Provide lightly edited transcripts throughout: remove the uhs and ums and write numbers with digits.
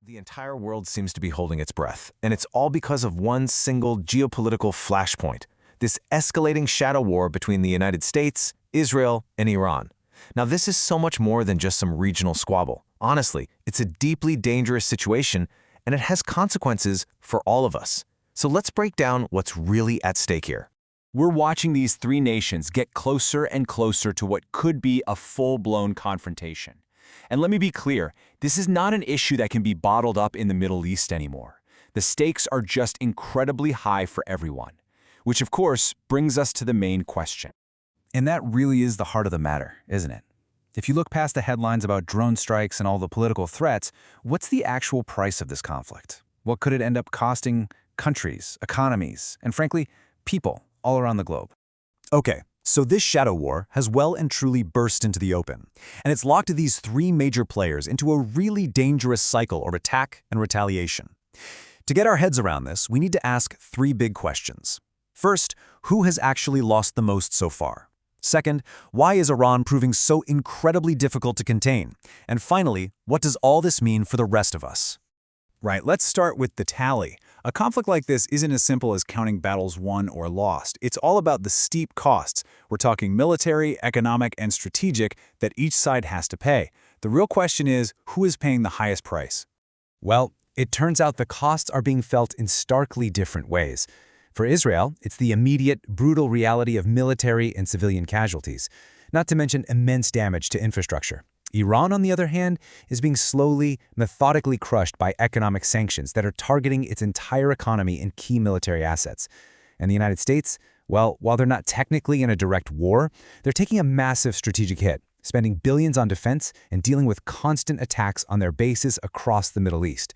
The entire world seems to be holding its breath, and it's all because of one single geopolitical flashpoint, this escalating shadow war between the United States, Israel, and Iran. Now, this is so much more than just some regional squabble. Honestly, it's a deeply dangerous situation, and it has consequences for all of us. So let's break down what's really at stake here. We're watching these three nations get closer and closer to what could be a full-blown confrontation. And let me be clear, this is not an issue that can be bottled up in the Middle East anymore. The stakes are just incredibly high for everyone, which of course brings us to the main question. And that really is the heart of the matter, isn't it? If you look past the headlines about drone strikes and all the political threats, what's the actual price of this conflict? What could it end up costing countries, economies, and frankly, people all around the globe? Okay, so this shadow war has well and truly burst into the open, and it's locked these three major players into a really dangerous cycle of attack and retaliation. To get our heads around this, we need to ask three big questions. First, who has actually lost the most so far? Second, why is Iran proving so incredibly difficult to contain? And finally, what does all this mean for the rest of us? Right, let's start with the tally. A conflict like this isn't as simple as counting battles won or lost. It's all about the steep costs. We're talking military, economic, and strategic that each side has to pay. The real question is, who is paying the highest price? Well, it turns out the costs are being felt in starkly different ways. For Israel, it's the immediate, brutal reality of military and civilian casualties, not to mention immense damage to infrastructure. Iran, on the other hand, is being slowly, methodically crushed by economic sanctions that are targeting its entire economy and key military assets. And the United States, well, while they're not technically in a direct war, they're taking a massive strategic hit, spending billions on defense and dealing with constant attacks on their bases across the Middle East.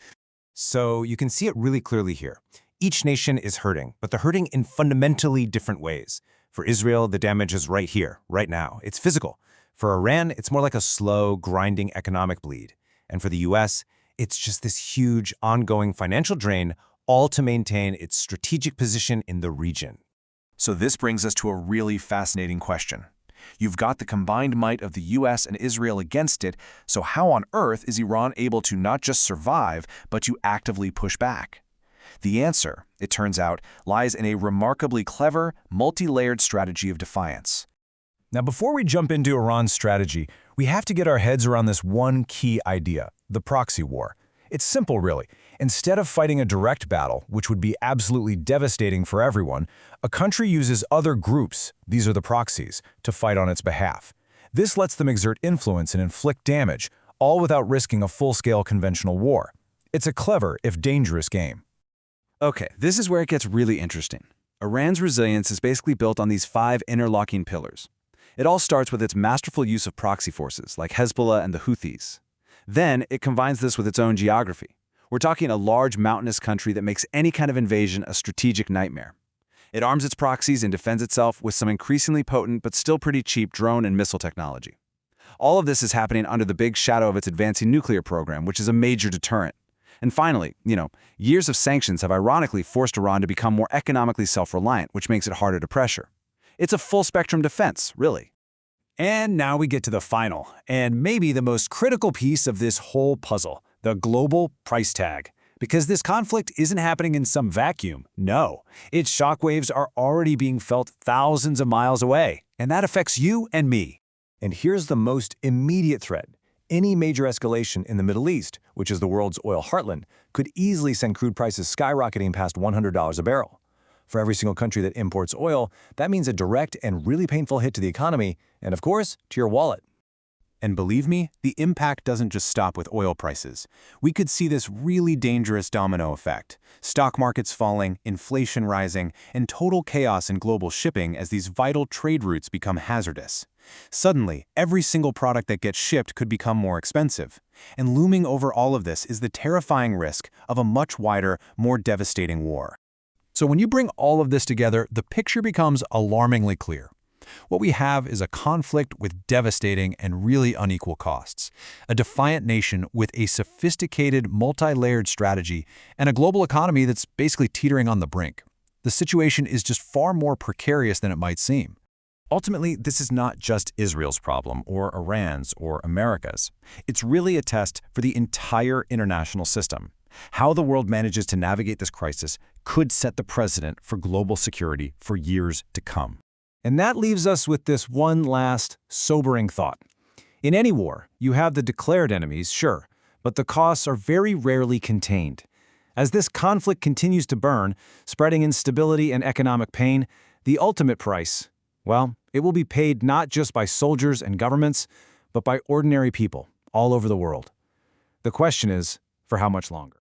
So you can see it really clearly here. Each nation is hurting, but they're hurting in fundamentally different ways. For Israel, the damage is right here, right now. It's physical. For Iran, it's more like a slow, grinding economic bleed. And for the US, it's just this huge, ongoing financial drain, all to maintain its strategic position in the region. So this brings us to a really fascinating question. You've got the combined might of the US and Israel against it, so how on earth is Iran able to not just survive, but to actively push back? The answer, it turns out, lies in a remarkably clever, multi-layered strategy of defiance. Now, before we jump into Iran's strategy, we have to get our heads around this one key idea, the proxy war. It's simple, really. Instead of fighting a direct battle, which would be absolutely devastating for everyone, a country uses other groups, these are the proxies, to fight on its behalf. This lets them exert influence and inflict damage, all without risking a full-scale conventional war. It's a clever, if dangerous, game. Okay, this is where it gets really interesting. Iran's resilience is basically built on these 5 interlocking pillars. It all starts with its masterful use of proxy forces, like Hezbollah and the Houthis. Then, it combines this with its own geography. We're talking a large mountainous country that makes any kind of invasion a strategic nightmare. It arms its proxies and defends itself with some increasingly potent but still pretty cheap drone and missile technology. All of this is happening under the big shadow of its advancing nuclear program, which is a major deterrent. And finally, years of sanctions have ironically forced Iran to become more economically self-reliant, which makes it harder to pressure. It's a full-spectrum defense, really. And now we get to the final, and maybe the most critical piece of this whole puzzle, the global price tag. Because this conflict isn't happening in some vacuum. No, its shockwaves are already being felt thousands of miles away, and that affects you and me. And here's the most immediate threat. Any major escalation in the Middle East, which is the world's oil heartland, could easily send crude prices skyrocketing past $100 a barrel. For every single country that imports oil, that means a direct and really painful hit to the economy, and of course, to your wallet. And believe me, the impact doesn't just stop with oil prices. We could see this really dangerous domino effect. Stock markets falling, inflation rising, and total chaos in global shipping as these vital trade routes become hazardous. Suddenly, every single product that gets shipped could become more expensive. And looming over all of this is the terrifying risk of a much wider, more devastating war. So when you bring all of this together, the picture becomes alarmingly clear. What we have is a conflict with devastating and really unequal costs, a defiant nation with a sophisticated, multi-layered strategy, and a global economy that's basically teetering on the brink. The situation is just far more precarious than it might seem. Ultimately, this is not just Israel's problem, or Iran's, or America's. It's really a test for the entire international system. How the world manages to navigate this crisis could set the precedent for global security for years to come. And that leaves us with this one last, sobering thought. In any war, you have the declared enemies, sure, but the costs are very rarely contained. As this conflict continues to burn, spreading instability and economic pain, the ultimate price, well, it will be paid not just by soldiers and governments, but by ordinary people all over the world. The question is, for how much longer?